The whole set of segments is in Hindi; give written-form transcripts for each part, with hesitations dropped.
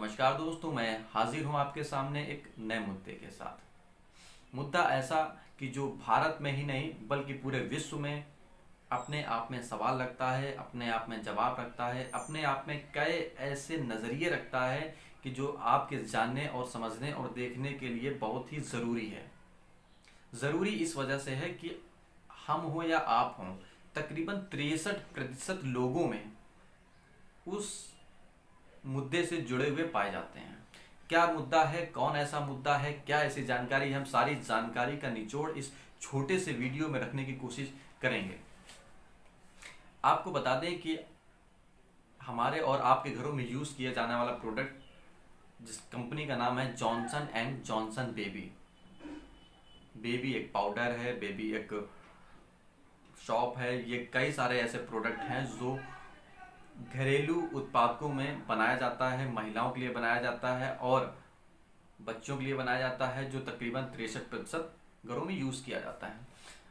नमस्कार दोस्तों, मैं हाजिर हूँ आपके सामने एक नए मुद्दे के साथ। मुद्दा ऐसा कि जो भारत में ही नहीं बल्कि पूरे विश्व में अपने आप में सवाल रखता है, अपने आप में जवाब रखता है, अपने आप में कई ऐसे नज़रिए रखता है कि जो आपके जानने और समझने और देखने के लिए बहुत ही ज़रूरी है। ज़रूरी इस वजह से है कि हम हों या आप हों, तकरीबन 63% लोगों में उस मुद्दे से जुड़े हुए पाए जाते हैं। क्या मुद्दा है, कौन ऐसा मुद्दा है, क्या ऐसी जानकारी है, हम सारी जानकारी का निचोड़ इस छोटे से वीडियो में रखने की कोशिश करेंगे। आपको बता दें कि हमारे और आपके घरों में यूज़ किया जाने वाला प्रोडक्ट जिस कंपनी का नाम है Johnson and Johnson baby. Baby एक पाउडर है, बेबी एक शॉप है। ये कई सारे ऐसे प्रोडक्ट हैं जो घरेलू उत्पादकों में बनाया जाता है, महिलाओं के लिए बनाया जाता है और बच्चों के लिए बनाया जाता है, जो तकरीबन 63% घरों में यूज़ किया जाता है।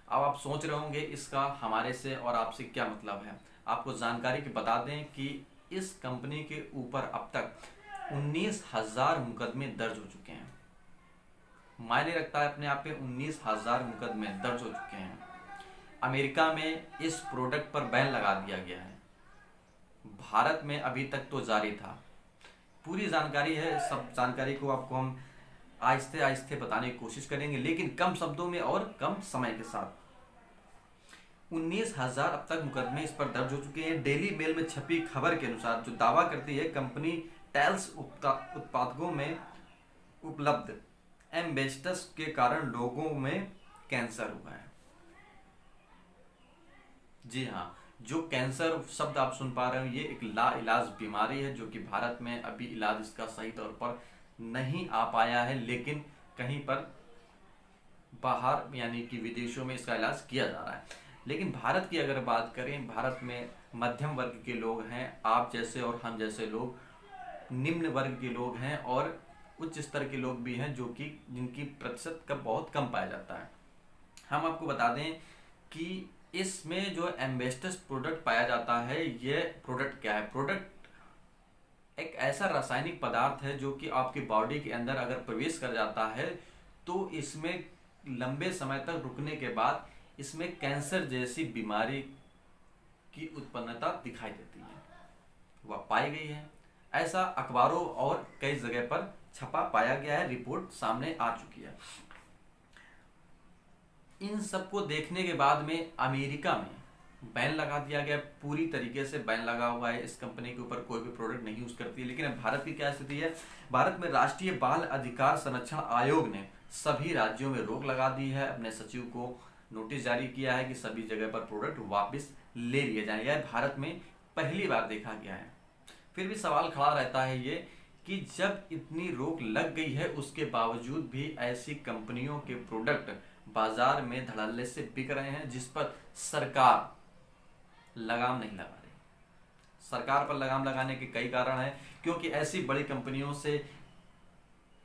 अब आप सोच रहे होंगे इसका हमारे से और आपसे क्या मतलब है। आपको जानकारी की बता दें कि इस कंपनी के ऊपर अब तक 19,000 मुकदमे दर्ज हो चुके हैं। मायने रखता है अपने आप में, 19,000 मुकदमे दर्ज हो चुके हैं। अमेरिका में इस प्रोडक्ट पर बैन लगा दिया गया है। भारत में अभी तक तो जारी था। पूरी जानकारी है, सब जानकारी को आपको हम आहिस्ते आहिस्ते बताने की कोशिश करेंगे, लेकिन कम शब्दों में और कम समय के साथ। 19,000 अब तक मुकदमे इस पर दर्ज हो चुके हैं। डेली मेल में छपी खबर के अनुसार जो दावा करती है कंपनी टाइल्स उत्पादकों में उपलब्ध एम्बेस्टस के कारण लोगों में कैंसर हुआ है। जी हाँ, जो कैंसर शब्द आप सुन पा रहे हो ये एक लाइलाज बीमारी है जो कि भारत में अभी इलाज इसका सही तौर पर नहीं आ पाया है, लेकिन कहीं पर बाहर यानी कि विदेशों में इसका इलाज किया जा रहा है। लेकिन भारत की अगर बात करें, भारत में मध्यम वर्ग के लोग हैं, आप जैसे और हम जैसे लोग, निम्न वर्ग के लोग हैं और उच्च स्तर के लोग भी हैं जो कि जिनकी प्रतिशत का बहुत कम पाया जाता है। हम आपको बता दें कि इसमें जो एम्बेस्टस प्रोडक्ट पाया जाता है, ये प्रोडक्ट क्या है। प्रोडक्ट एक ऐसा रासायनिक पदार्थ है जो कि आपकी बॉडी के अंदर अगर प्रवेश कर जाता है तो इसमें लंबे समय तक रुकने के बाद इसमें कैंसर जैसी बीमारी की उत्पन्नता दिखाई देती है, वह पाई गई है। ऐसा अखबारों और कई जगह पर छपा पाया गया है, रिपोर्ट सामने आ चुकी है। इन सबको देखने के बाद में अमेरिका में बैन लगा दिया गया, पूरी तरीके से बैन लगा हुआ है। इस कंपनी के ऊपर कोई भी प्रोडक्ट नहीं यूज करती है। लेकिन अब भारत की क्या स्थिति है। भारत में राष्ट्रीय बाल अधिकार संरक्षण आयोग ने सभी राज्यों में रोक लगा दी है, अपने सचिव को नोटिस जारी किया है कि सभी जगह पर प्रोडक्ट वापस ले लिए जाए। यह भारत में पहली बार देखा गया है। फिर भी सवाल खड़ा रहता है ये कि जब इतनी रोक लग गई है उसके बावजूद भी ऐसी कंपनियों के प्रोडक्ट बाजार में धड़ल्ले से बिक रहे हैं, जिस पर सरकार लगाम नहीं लगा रही। सरकार पर लगाम लगाने के कई कारण हैं, क्योंकि ऐसी बड़ी कंपनियों से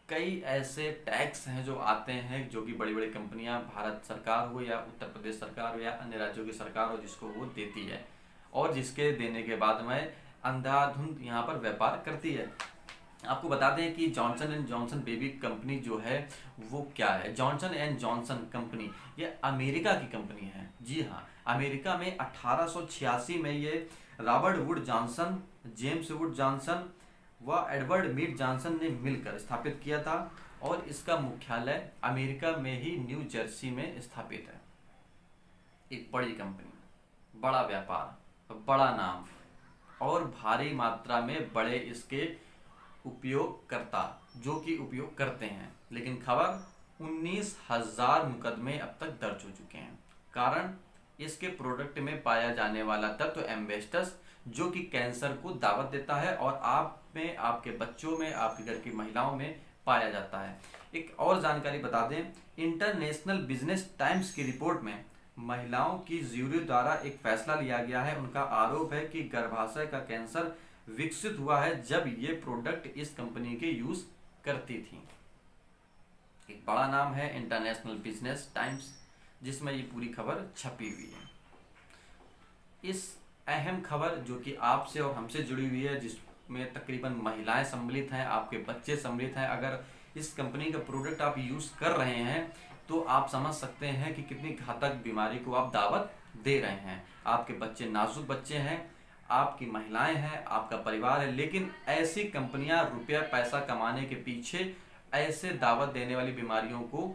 कई ऐसे टैक्स हैं जो आते हैं, जो कि बड़ी बड़ी कंपनियां, भारत सरकार हो या उत्तर प्रदेश सरकार हो या अन्य राज्यों की सरकार हो, जिसको वो देती है और जिसके देने के बाद में अंधाधुंध यहाँ पर व्यापार करती है। आपको बता दें कि Johnson and Johnson baby company जो है वो क्या है। जॉनसन एंड जॉनसन कंपनी ये अमेरिका की कंपनी है। जी हाँ, अमेरिका में 1886 में ये Robert would Johnson, James would Johnson व एडवर्ड मीड जॉनसन ने मिलकर स्थापित किया था और इसका मुख्यालय अमेरिका में ही न्यू जर्सी में स्थापित है। एक बड़ी कंपनी, बड़ा व्यापार, बड़ा नाम और भारी मात्रा में बड़े इसके उपयोगकर्ता जो कि उपयोग करते हैं। लेकिन खबर 19,000 मुकदमे अब तक दर्ज हो चुके हैं। कारण इसके प्रोडक्ट में पाया जाने वाला तत्व एम्बेस्टस, जो कि कैंसर को दावत देता है और आप में, आपके बच्चों में, आपके घर की महिलाओं में पाया जाता है। एक और जानकारी बता दें, इंटरनेशनल बिजनेस टाइम्स की रिपोर्ट में महिलाओं की ज्यूरी द्वारा एक फैसला लिया गया है। उनका आरोप है कि गर्भाशय का कैंसर विकसित हुआ है जब ये प्रोडक्ट इस कंपनी के यूज करती थी। एक बड़ा नाम है इंटरनेशनल बिजनेस टाइम्स, जिसमें ये पूरी खबर छपी हुई है। इस अहम खबर जो कि आपसे और हमसे जुड़ी हुई है, जिस में तकरीबन महिलाएं सम्मिलित हैं, आपके बच्चे सम्मिलित हैं। अगर इस कंपनी का प्रोडक्ट आप यूज़ कर रहे हैं तो आप समझ सकते हैं कि कितनी घातक बीमारी को आप दावत दे रहे हैं। आपके बच्चे नाजुक बच्चे हैं, आपकी महिलाएं हैं, आपका परिवार है, लेकिन ऐसी कंपनियां रुपया पैसा कमाने के पीछे ऐसे दावत देने वाली बीमारियों को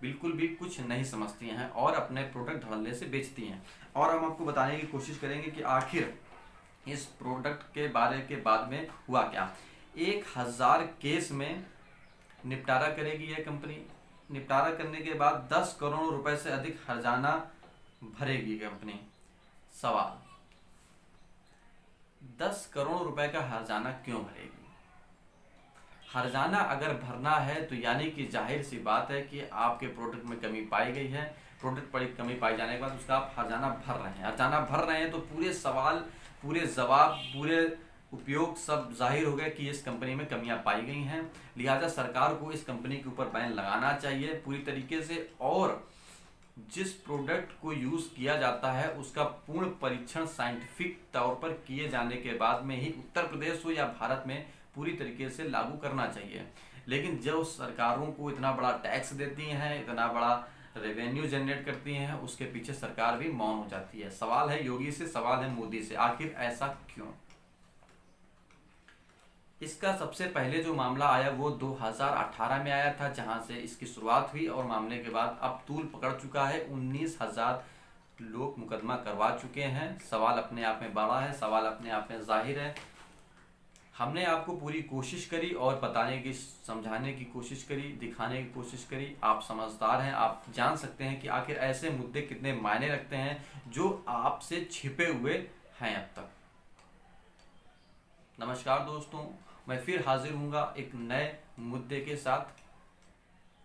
बिल्कुल भी कुछ नहीं समझती हैं और अपने प्रोडक्ट धड़ल्ले से बेचती हैं। और हम आपको बताने की कोशिश करेंगे कि आखिर इस प्रोडक्ट के बारे के बाद में हुआ क्या। 1000 केस में निपटारा करेगी यह कंपनी। निपटारा करने के बाद 10 करोड़ रुपए से अधिक हर्जाना भरेगी कंपनी। सवाल, 10 करोड़ रुपए का हर्जाना क्यों भरेगी? हर्जाना अगर भरना है तो यानी कि जाहिर सी बात है कि आपके प्रोडक्ट में कमी पाई गई है। प्रोडक्ट पर कमी पाई जाने के बाद उसका आप हर्जाना भर रहे हैं। हर्जाना भर रहे हैं तो पूरे सवाल, पूरे जवाब, पूरे उपयोग सब जाहिर हो गया कि इस कंपनी में कमियां पाई गई हैं। लिहाजा सरकार को इस कंपनी के ऊपर बैन लगाना चाहिए पूरी तरीके से, और जिस प्रोडक्ट को यूज़ किया जाता है उसका पूर्ण परीक्षण साइंटिफिक तौर पर किए जाने के बाद में ही उत्तर प्रदेश हो या भारत में पूरी तरीके से लागू करना चाहिए। लेकिन जो सरकारों को इतना बड़ा टैक्स देती हैं, इतना बड़ा रेवेन्यू जनरेट करती हैं, उसके पीछे सरकार भी मौन हो जाती है। सवाल है योगी से, सवाल है मोदी से, आखिर ऐसा क्यों? इसका सबसे पहले जो मामला आया वो 2018 में आया था, जहां से इसकी शुरुआत हुई और मामले के बाद अब तूल पकड़ चुका है। 19,000 लोग मुकदमा करवा चुके हैं। सवाल अपने आप में बड़ा है, सवाल अपने आप में जाहिर है। हमने आपको पूरी कोशिश करी और बताने की, समझाने की कोशिश करी, दिखाने की कोशिश करी। आप समझदार हैं, आप जान सकते हैं कि आखिर ऐसे मुद्दे कितने मायने रखते हैं जो आपसे छिपे हुए हैं अब तक। नमस्कार दोस्तों, मैं फिर हाजिर हूँगा एक नए मुद्दे के साथ।